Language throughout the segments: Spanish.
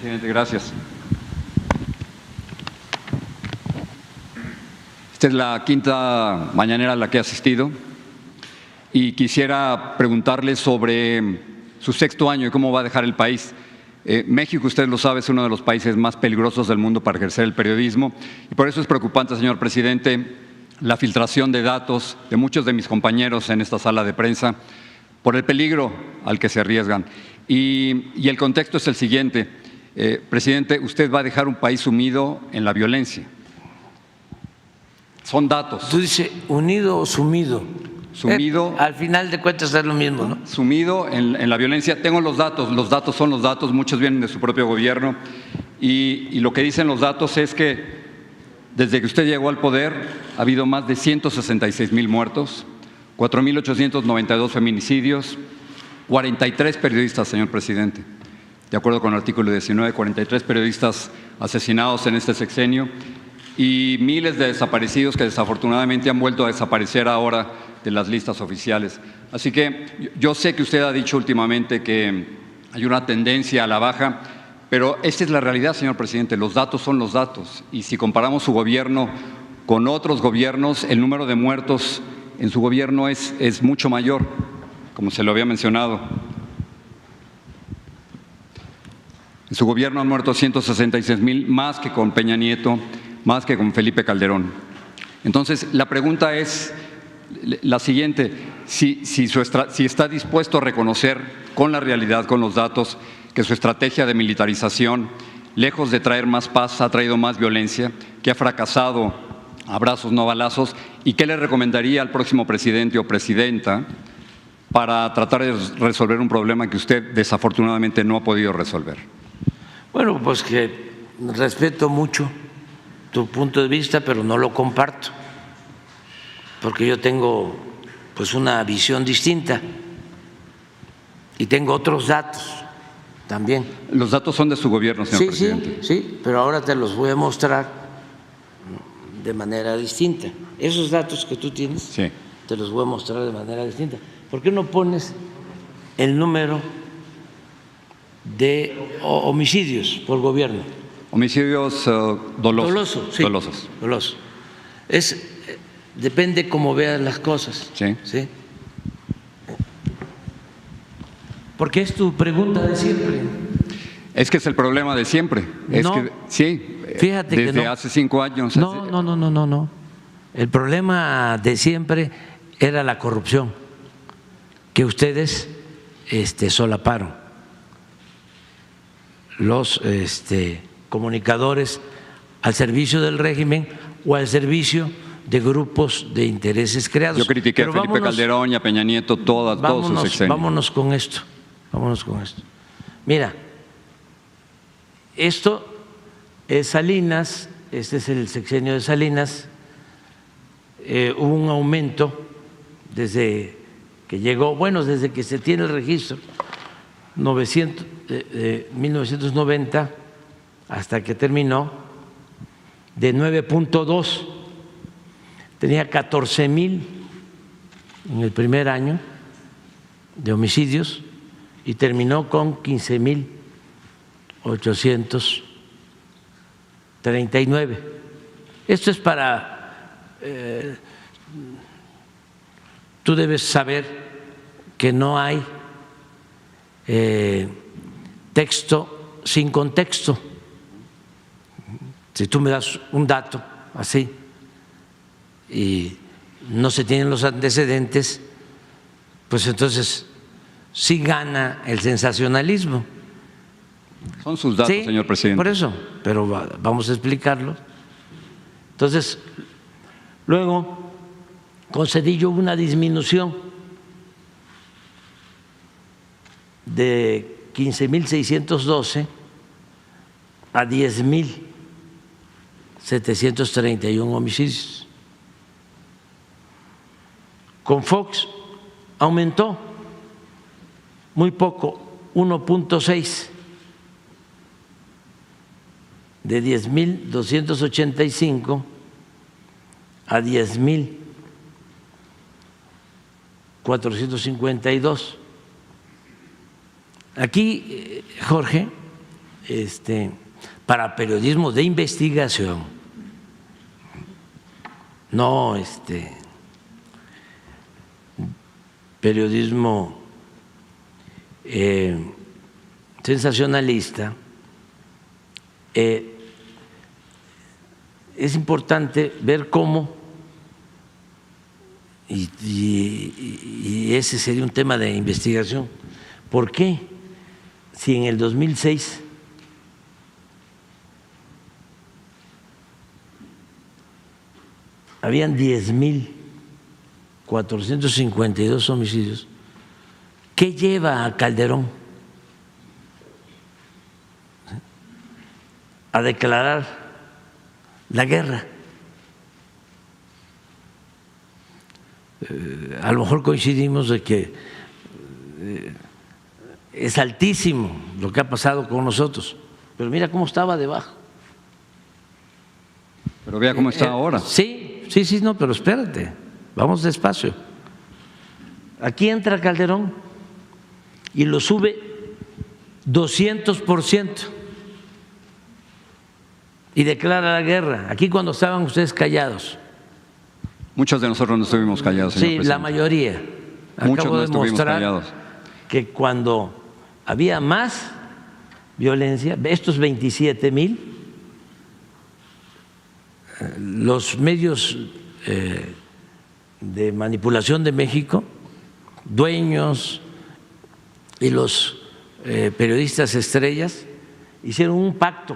Presidente, gracias. Esta es la quinta mañanera a la que he asistido y quisiera preguntarle sobre su sexto año y cómo va a dejar el país. México, usted lo sabe, es uno de los países más peligrosos del mundo para ejercer el periodismo y por eso es preocupante, señor presidente, la filtración de datos de muchos de mis compañeros en esta sala de prensa por el peligro al que se arriesgan. Y el contexto es el siguiente. Presidente, usted va a dejar un país sumido en la violencia. Son datos. ¿Tú dices unido o sumido? Sumido. Al final de cuentas es lo mismo, ¿no? Sumido en la violencia. Tengo los datos son los datos, muchos vienen de su propio gobierno y lo que dicen los datos es que desde que usted llegó al poder ha habido más de 166,000 muertos, 4,892 feminicidios, 43 periodistas, señor presidente. De acuerdo con el artículo 19, 43 periodistas asesinados en este sexenio y miles de desaparecidos que desafortunadamente han vuelto a desaparecer ahora de las listas oficiales. Así que yo sé que usted ha dicho últimamente que hay una tendencia a la baja, pero esta es la realidad, señor presidente. Los datos son los datos y si comparamos su gobierno con otros gobiernos, el número de muertos en su gobierno es mucho mayor, como se lo había mencionado. En su gobierno han muerto 166,000, más que con Peña Nieto, más que con Felipe Calderón. Entonces, la pregunta es la siguiente, si está dispuesto a reconocer con la realidad, con los datos, que su estrategia de militarización, lejos de traer más paz, ha traído más violencia, que ha fracasado a abrazos no balazos, y qué le recomendaría al próximo presidente o presidenta para tratar de resolver un problema que usted desafortunadamente no ha podido resolver. Bueno, pues que respeto mucho tu punto de vista, pero no lo comparto, porque yo tengo pues una visión distinta y tengo otros datos también. Los datos son de su gobierno, señor presidente. Sí, pero ahora te los voy a mostrar de manera distinta. Esos datos que tú tienes, sí, te los voy a mostrar de manera distinta. ¿Por qué no pones el número de homicidios por gobierno? Homicidios dolosos. Dolosos. Depende cómo veas las cosas. Sí. Porque es tu pregunta de siempre. Es que es el problema de siempre. Fíjate desde que no. hace 5 años. No. El problema de siempre era la corrupción que ustedes solaparon. Los comunicadores al servicio del régimen o al servicio de grupos de intereses creados. Yo critiqué a Felipe Calderón y a Peña Nieto todos sus sexenios. Vámonos con esto. Mira, esto es Salinas, este es el sexenio de Salinas. Hubo un aumento desde que llegó, desde que se tiene el registro, 1990 hasta que terminó, de 9.2, tenía 14,000 en el primer año de homicidios y terminó con 15,839. Esto es para, tú debes saber que no hay texto sin contexto. Si tú me das un dato así y no se tienen los antecedentes, pues entonces sí gana el sensacionalismo. Son sus datos, sí, señor presidente. Por eso, pero vamos a explicarlo. Entonces, luego con Zedillo hubo una disminución de 15,612 a 10,731 homicidios. Con Fox aumentó muy poco, 1.6, de 10,285 a 10,452. Aquí, Jorge, para periodismo de investigación, no periodismo sensacionalista, es importante ver cómo, y ese sería un tema de investigación, ¿por qué si en el 2006 habían 10,452 homicidios, qué lleva a Calderón a declarar la guerra? A lo mejor coincidimos de que es altísimo lo que ha pasado con nosotros, pero mira cómo estaba debajo. Pero vea cómo está ahora. Sí, no, pero espérate, vamos despacio. Aquí entra Calderón y lo sube 200% y declara la guerra. Aquí cuando estaban ustedes callados. Muchos de nosotros no estuvimos callados, señor presidente. La mayoría. Muchos Acabo no de estuvimos mostrar callados. que cuando había más violencia, estos 27,000, los medios de manipulación de México, dueños y los periodistas estrellas hicieron un pacto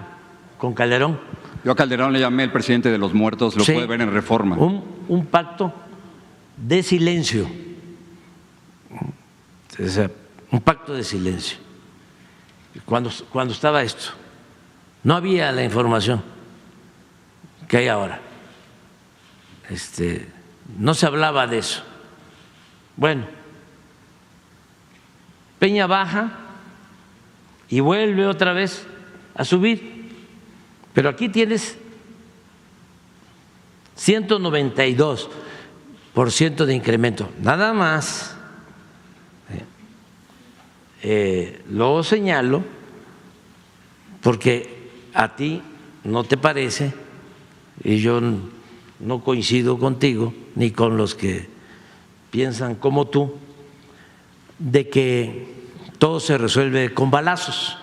con Calderón. Yo a Calderón le llamé el presidente de los muertos, lo puede ver en Reforma. Un pacto de silencio, o sea, un pacto de silencio. Cuando estaba esto, no había la información que hay ahora. No se hablaba de eso. Bueno, Peña baja y vuelve otra vez a subir, pero aquí tienes 192% de incremento, nada más. Lo señalo porque a ti no te parece, y yo no coincido contigo ni con los que piensan como tú, de que todo se resuelve con balazos.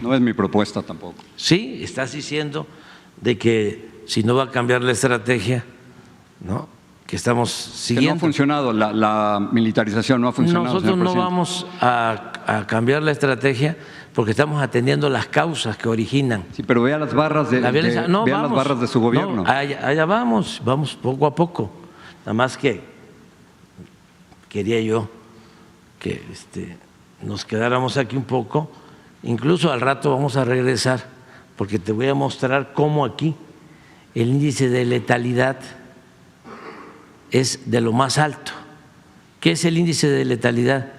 No es mi propuesta tampoco. Sí, estás diciendo de que si no va a cambiar la estrategia, ¿no?, que estamos siguiendo. Que no ha funcionado, la militarización no ha funcionado. Nosotros no vamos a cambiar la estrategia porque estamos atendiendo las causas que originan. Sí, pero vea las barras de, las barras de su gobierno. No, allá vamos poco a poco. Nada más que quería yo que nos quedáramos aquí un poco. Incluso al rato vamos a regresar porque te voy a mostrar cómo aquí el índice de letalidad es de lo más alto. ¿Qué es el índice de letalidad?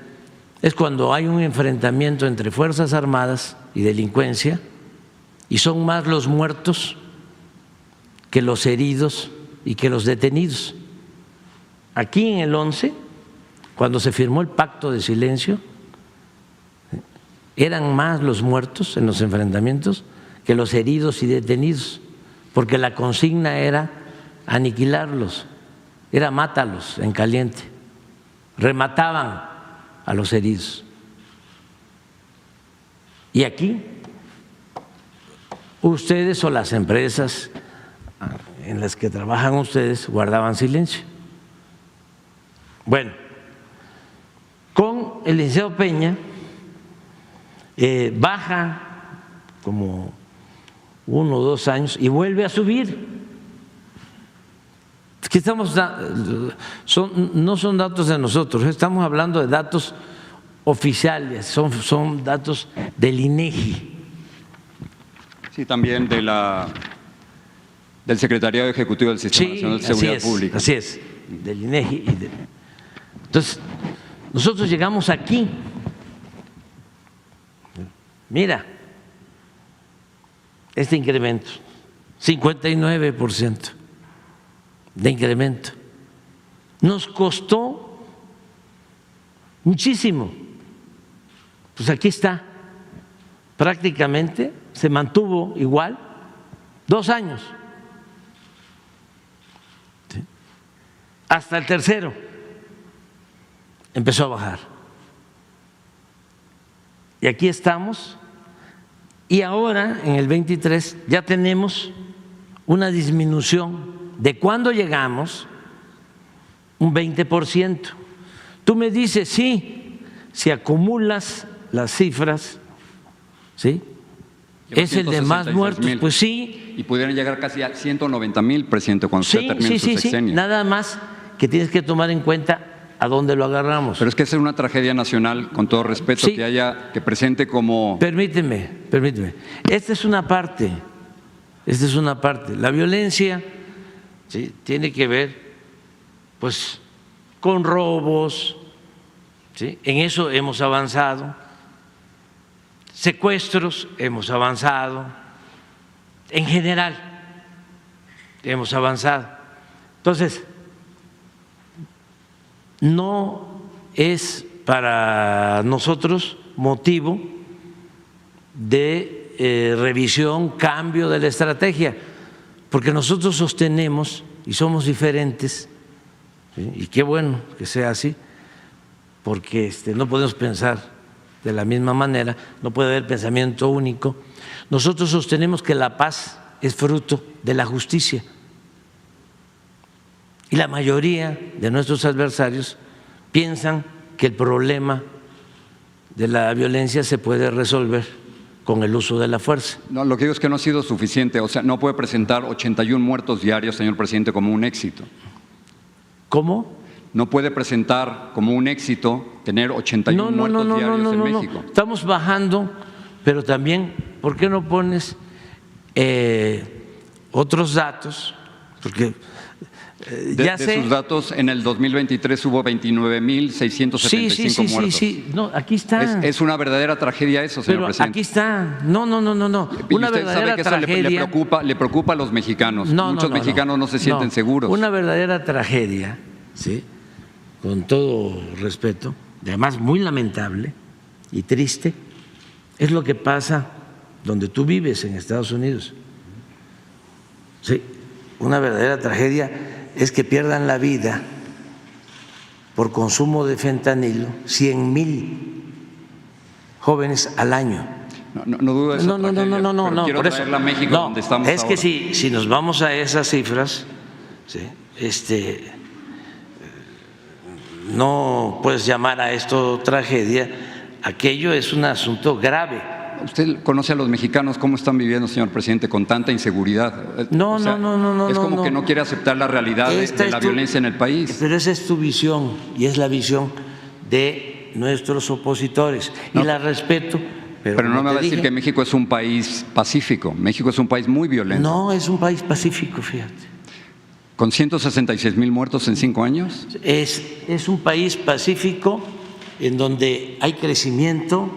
Es cuando hay un enfrentamiento entre Fuerzas Armadas y delincuencia y son más los muertos que los heridos y que los detenidos. Aquí en el 11, cuando se firmó el pacto de silencio, eran más los muertos en los enfrentamientos que los heridos y detenidos, porque la consigna era aniquilarlos, era mátalos en caliente, remataban a los heridos. Y aquí ustedes o las empresas en las que trabajan ustedes guardaban silencio. Bueno, con el licenciado Peña baja como 1 o 2 años y vuelve a subir. Que no son datos de nosotros, estamos hablando de datos oficiales, son datos del INEGI. Sí, también del Secretariado Ejecutivo del Sistema Nacional de Seguridad Pública. Así es, del INEGI. Entonces, nosotros llegamos aquí. Mira, este incremento, 59% de incremento. Nos costó muchísimo. Pues aquí está prácticamente se mantuvo igual 2 años, ¿sí? Hasta el tercero empezó a bajar. Y aquí estamos, y ahora en el 23 ya tenemos una disminución de cuando llegamos un 20%. Tú me dices, sí, si acumulas las cifras, ¿sí? Es el de más muertos, pues sí. Y pudieran llegar casi a 190,000, presidente, cuando usted termine su sexenio. Sí, nada más que tienes que tomar en cuenta a dónde lo agarramos. Pero es que es una tragedia nacional, con todo respeto, sí, que presente como… Permíteme. Esta es una parte. La violencia, ¿sí?, tiene que ver, pues, con robos, ¿sí? En eso hemos avanzado. Secuestros, hemos avanzado. En general, hemos avanzado. Entonces, no es para nosotros motivo de revisión, cambio de la estrategia, porque nosotros sostenemos y somos diferentes, ¿sí? Y qué bueno que sea así, porque no podemos pensar de la misma manera, no puede haber pensamiento único. Nosotros sostenemos que la paz es fruto de la justicia. Y la mayoría de nuestros adversarios piensan que el problema de la violencia se puede resolver con el uso de la fuerza. No, lo que digo es que no ha sido suficiente. O sea, no puede presentar 81 muertos diarios, señor presidente, como un éxito. ¿Cómo? No puede presentar como un éxito tener 81 muertos diarios en México. No. Estamos bajando, pero también, ¿por qué no pones otros datos? Porque… De sus datos, en el 2023 hubo 29,675 muertos. Sí. No, aquí está. Es una verdadera tragedia eso, señor presidente. Aquí está. No. Y usted sabe que eso le preocupa a los mexicanos. Muchos mexicanos no se sienten seguros. Una verdadera tragedia, ¿sí?, con todo respeto, además muy lamentable y triste, es lo que pasa donde tú vives, en Estados Unidos. Sí, una verdadera tragedia es que pierdan la vida por consumo de fentanilo 100,000 jóvenes al año. No dudo de esa tragedia, no, quiero por eso. traerla a México, donde estamos es que ahora. si nos vamos a esas cifras, ¿sí?, no puedes llamar a esto tragedia. Aquello es un asunto grave. ¿Usted conoce a los mexicanos cómo están viviendo, señor presidente, con tanta inseguridad? No. Es como que no quiere aceptar la realidad de la violencia en el país. Pero esa es tu visión y es la visión de nuestros opositores. Y la respeto. Pero no me va a decir que México es un país pacífico. México es un país muy violento. No, es un país pacífico, fíjate. ¿Con 166,000 muertos en 5 años? Es un país pacífico en donde hay crecimiento,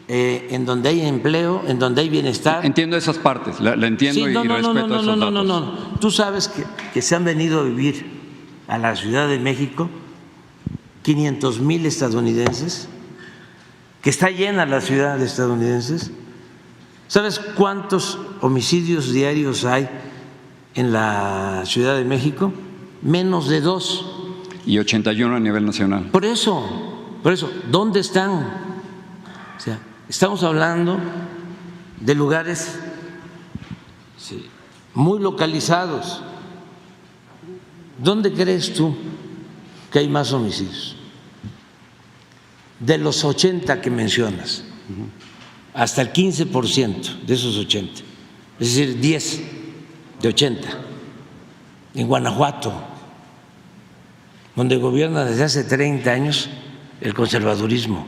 en donde hay empleo, en donde hay bienestar. Entiendo esas partes, la entiendo y respeto esos datos. No. Tú sabes que se han venido a vivir a la Ciudad de México 500,000 estadounidenses, que está llena la ciudad de estadounidenses. ¿Sabes cuántos homicidios diarios hay en la Ciudad de México? Menos de 2. Y 81 a nivel nacional. Por eso, ¿dónde están? O sea, estamos hablando de lugares, sí, muy localizados. ¿Dónde crees tú que hay más homicidios? De los 80 que mencionas, hasta el 15% de esos 80, es decir, 10 de 80, en Guanajuato, donde gobierna desde hace 30 años el conservadurismo,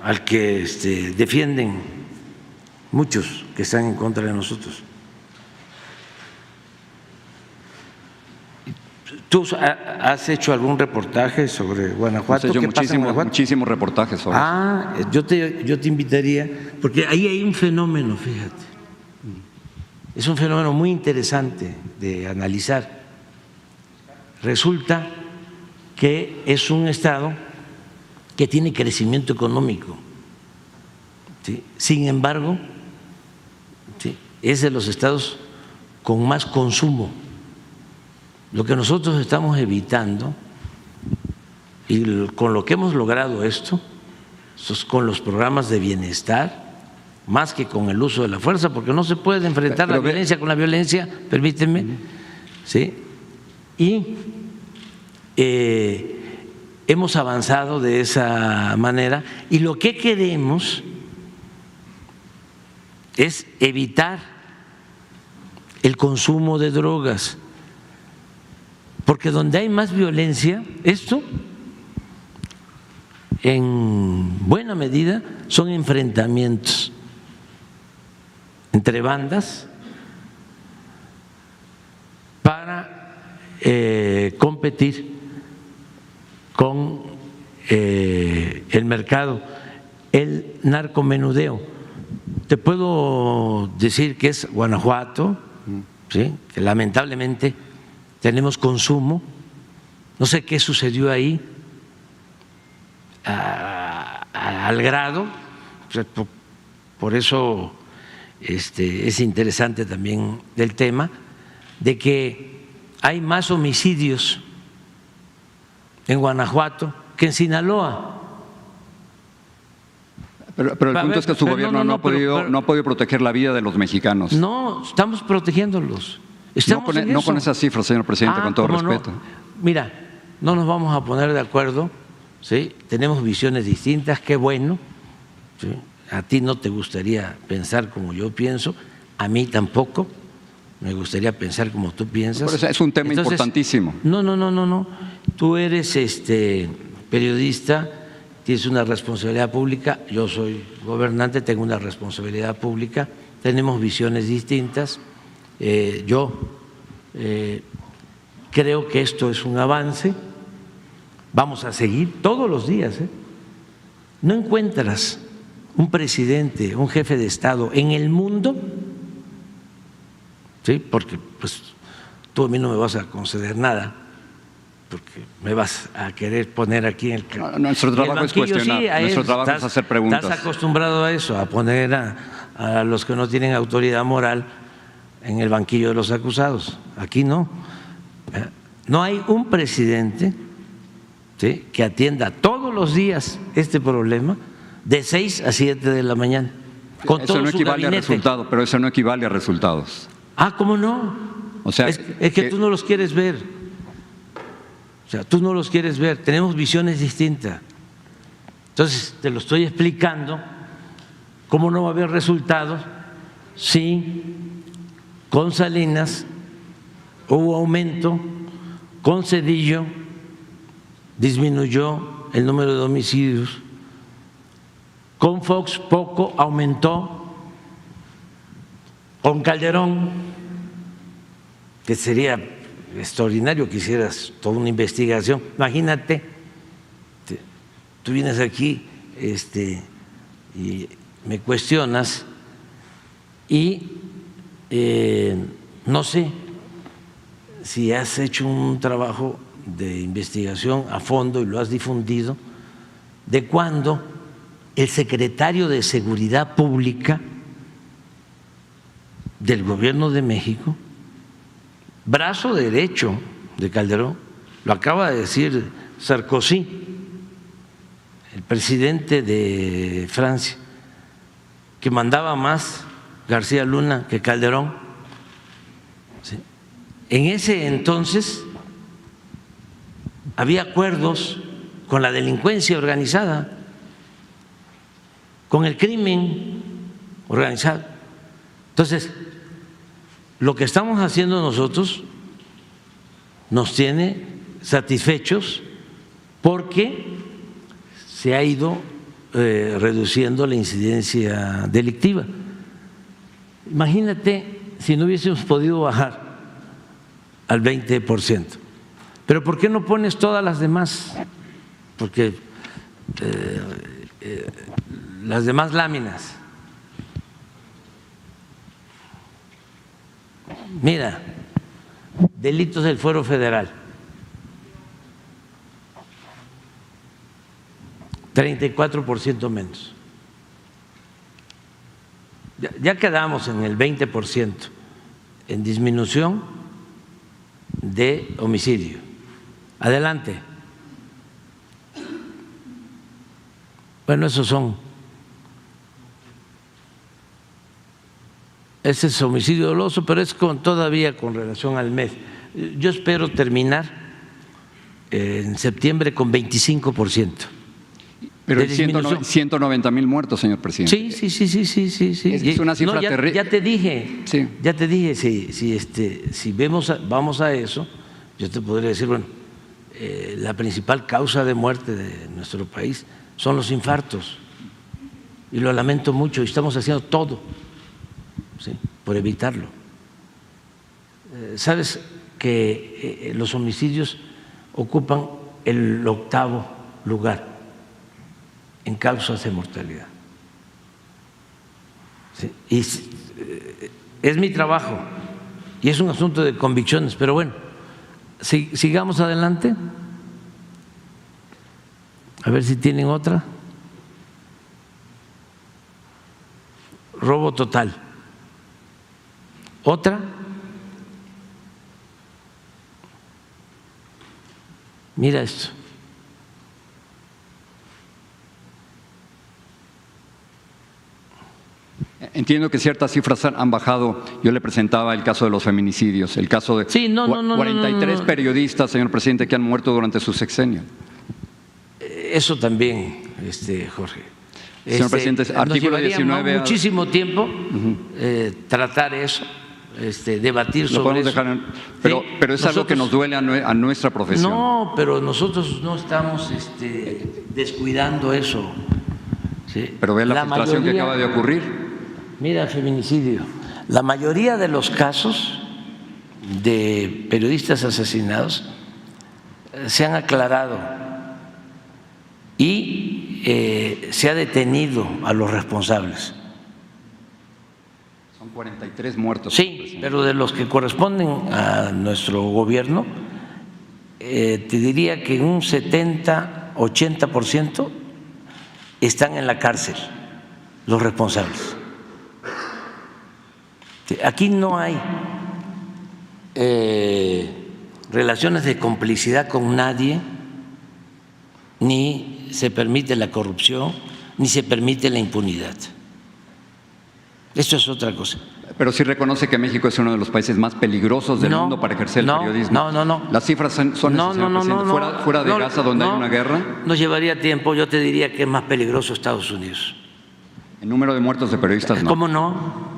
al que defienden muchos que están en contra de nosotros. ¿Tú has hecho algún reportaje sobre Guanajuato? ¿Qué pasa en Guanajuato? Muchísimos reportajes sobre eso. Yo te invitaría, porque ahí hay un fenómeno, fíjate, es un fenómeno muy interesante de analizar. Resulta que es un estado que tiene crecimiento económico, ¿sí? Sin embargo, ¿sí?, es de los estados con más consumo. Lo que nosotros estamos evitando y con lo que hemos logrado esto es con los programas de bienestar, más que con el uso de la fuerza, porque no se puede enfrentar la violencia con la violencia, permítanme, ¿sí? Y hemos avanzado de esa manera y lo que queremos es evitar el consumo de drogas, porque donde hay más violencia, esto en buena medida son enfrentamientos entre bandas para competir con el mercado, el narcomenudeo. Te puedo decir que es Guanajuato, ¿sí?, que lamentablemente tenemos consumo, no sé qué sucedió ahí, al grado, por eso es interesante también el tema de que hay más homicidios en Guanajuato que en Sinaloa. Pero el punto es que su gobierno no ha podido proteger la vida de los mexicanos. No, estamos protegiéndolos. No con esas cifras, señor presidente, con todo respeto. No. Mira, no nos vamos a poner de acuerdo, ¿sí? Tenemos visiones distintas, qué bueno, ¿sí? A ti no te gustaría pensar como yo pienso, a mí tampoco me gustaría pensar como tú piensas. Pero es un tema importantísimo. No. Tú eres periodista, tienes una responsabilidad pública, yo soy gobernante, tengo una responsabilidad pública, tenemos visiones distintas. Yo creo que esto es un avance, vamos a seguir todos los días. No encuentras un presidente, un jefe de Estado en el mundo, ¿sí?, porque pues tú a mí no me vas a conceder nada, porque me vas a querer poner aquí en el nuestro trabajo es cuestionar, sí, nuestro trabajo es hacer preguntas. Estás acostumbrado a eso, a poner a los que no tienen autoridad moral en el banquillo de los acusados. Aquí no. No hay un presidente, ¿sí?, que atienda todos los días este problema de 6 a 7 de la mañana. Con eso todo no su equivale gabinete. a resultados, pero eso no equivale a resultados. ¿Cómo no? O sea, es que tú no los quieres ver. O sea, tú no los quieres ver. Tenemos visiones distintas. Entonces, te lo estoy explicando. ¿Cómo no va a haber resultados si con Salinas hubo aumento, con Zedillo disminuyó el número de homicidios, con Fox poco aumentó, con Calderón, que sería extraordinario que hicieras toda una investigación? Imagínate, tú vienes aquí y me cuestionas y no sé si has hecho un trabajo de investigación a fondo y lo has difundido, de cuando el secretario de Seguridad Pública del Gobierno de México, brazo derecho de Calderón, lo acaba de decir Sarkozy, el presidente de Francia, que mandaba más García Luna que Calderón. ¿Sí? En ese entonces había acuerdos con la delincuencia organizada, con el crimen organizado. Entonces, lo que estamos haciendo nosotros nos tiene satisfechos porque se ha ido reduciendo la incidencia delictiva. Imagínate si no hubiésemos podido bajar al 20%. Pero ¿por qué no pones todas las demás? Porque las demás láminas. Mira, delitos del Fuero Federal, 34% menos. Ya quedamos en el 20% en disminución de homicidio. Adelante. Bueno, ese es homicidio doloso, pero es todavía con relación al mes. Yo espero terminar en septiembre con 25%. Pero 190,000 muertos, señor presidente. Sí. Es una cifra terrible. Ya te dije, sí. Si vamos a eso, yo te podría decir, bueno, la principal causa de muerte de nuestro país son los infartos, y lo lamento mucho, y estamos haciendo todo, ¿sí?, por evitarlo. Sabes que los homicidios ocupan el 8º lugar en causas de mortalidad. ¿Sí? Y es mi trabajo y es un asunto de convicciones, pero bueno, sigamos adelante. A ver si tienen otra. Robo total. ¿Otra? Mira esto. Entiendo que ciertas cifras han bajado. Yo le presentaba el caso de los feminicidios, el caso de 43 periodistas, señor presidente, que han muerto durante su sexenio. Eso también, Jorge. Señor presidente, artículo 19. Muchísimo tiempo tratar eso, debatir sobre eso. Pero es algo que nos duele a nuestra profesión. No, pero nosotros no estamos descuidando eso. ¿Sí? Pero ve la filtración que acaba de ocurrir. Mira, feminicidio. La mayoría de los casos de periodistas asesinados se han aclarado y se ha detenido a los responsables. Son 43 muertos. Sí, pero de los que corresponden a nuestro gobierno, te diría que un 70–80% están en la cárcel los responsables. Aquí no hay relaciones de complicidad con nadie, ni se permite la corrupción, ni se permite la impunidad. Esto es otra cosa. Pero sí reconoce que México es uno de los países más peligrosos del mundo para ejercer el periodismo. No. Las cifras son señor presidente. Fuera de Gaza, donde hay una guerra. Nos llevaría tiempo. Yo te diría que es más peligroso Estados Unidos. El número de muertos de periodistas no. ¿Cómo no?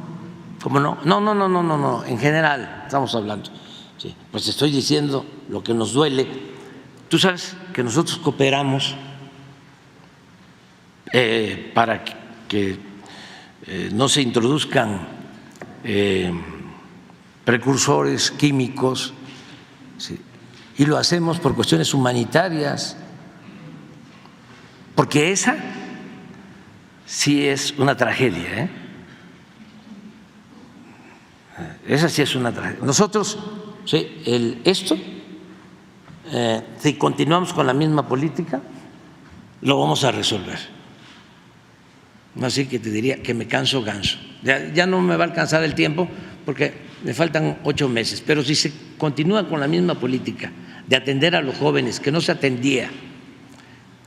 No. En general estamos hablando. Sí, pues estoy diciendo lo que nos duele. Tú sabes que nosotros cooperamos para que no se introduzcan precursores químicos, ¿sí? Y lo hacemos por cuestiones humanitarias, porque esa sí es una tragedia, Esa sí es una tragedia. Nosotros, sí, si continuamos con la misma política, lo vamos a resolver. Así que te diría que me canso ganso. Ya no me va a alcanzar el tiempo porque me faltan 8 meses, pero si se continúa con la misma política de atender a los jóvenes que no se atendía,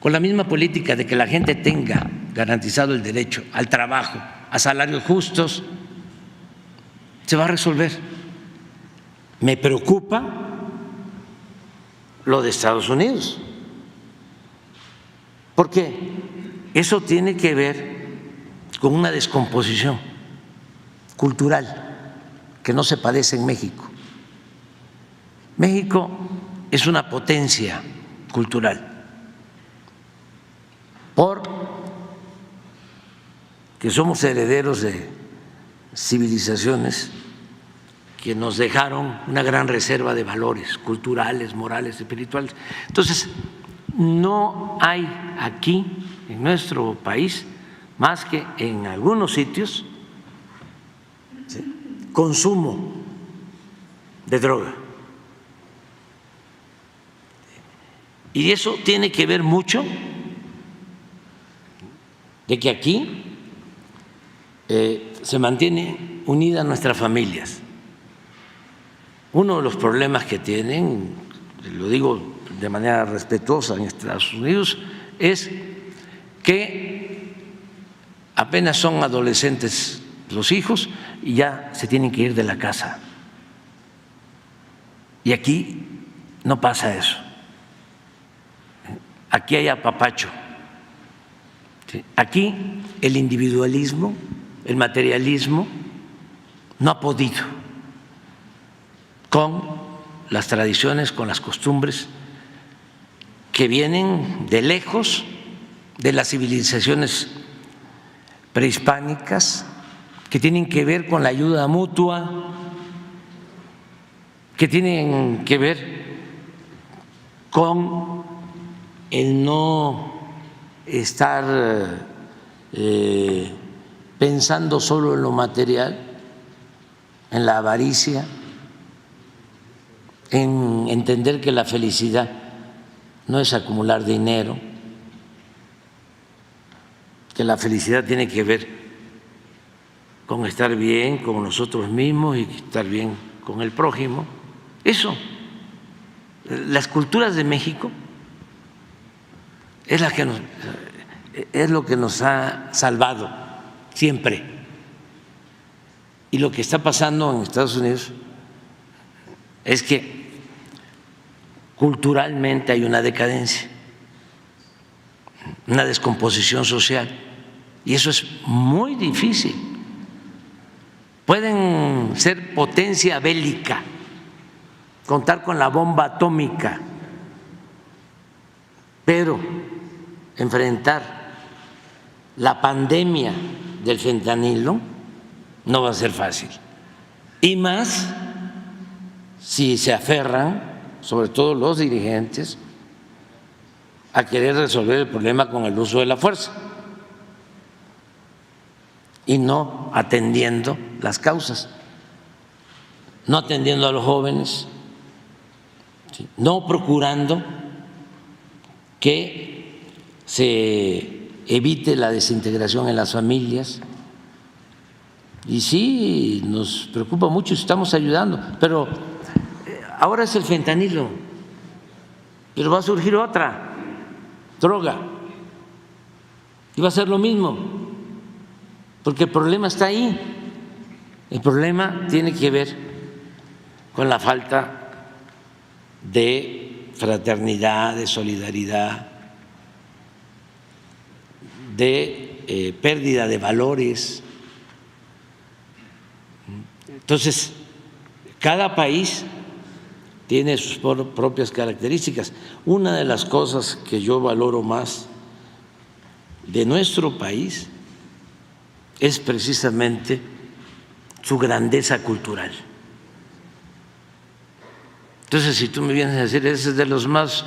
con la misma política de que la gente tenga garantizado el derecho al trabajo, a salarios justos, se va a resolver. Me preocupa lo de Estados Unidos, porque eso tiene que ver con una descomposición cultural que no se padece en México. México es una potencia cultural porque somos herederos de civilizaciones que nos dejaron una gran reserva de valores culturales, morales, espirituales. Entonces, no hay aquí en nuestro país, más que en algunos sitios, ¿sí?, consumo de droga. Y eso tiene que ver mucho de que aquí se mantiene unida nuestras familias. Uno de los problemas que tienen, lo digo de manera respetuosa en Estados Unidos, es que apenas son adolescentes los hijos y ya se tienen que ir de la casa. Y aquí no pasa eso. Aquí hay apapacho. Aquí el individualismo, el materialismo, no ha podido con las tradiciones, con las costumbres que vienen de lejos, de las civilizaciones prehispánicas, que tienen que ver con la ayuda mutua, que tienen que ver con el no estar pensando solo en lo material, en la avaricia, en entender que la felicidad no es acumular dinero, que la felicidad tiene que ver con estar bien con nosotros mismos y estar bien con el prójimo. Eso, las culturas de México es lo que nos ha salvado siempre. Y lo que está pasando en Estados Unidos es que culturalmente hay una decadencia, una descomposición social, y eso es muy difícil. Pueden ser potencia bélica, contar con la bomba atómica, pero enfrentar la pandemia del fentanilo no va a ser fácil, y más si se aferran, sobre todo los dirigentes, a querer resolver el problema con el uso de la fuerza y no atendiendo las causas, no atendiendo a los jóvenes, no procurando que se evite la desintegración en las familias. Y sí, nos preocupa mucho y estamos ayudando, pero ahora es el fentanilo, pero va a surgir otra droga y va a ser lo mismo, porque el problema está ahí. El problema tiene que ver con la falta de fraternidad, de solidaridad, de pérdida de valores. Entonces, cada país tiene sus propias características. Una de las cosas que yo valoro más de nuestro país es precisamente su grandeza cultural. Entonces, si tú me vienes a decir, ese es de los más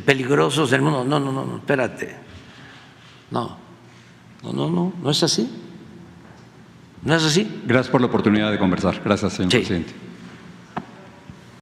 peligrosos del mundo, no, espérate, no es así. No es así. Gracias por la oportunidad de conversar. Gracias, señor presidente.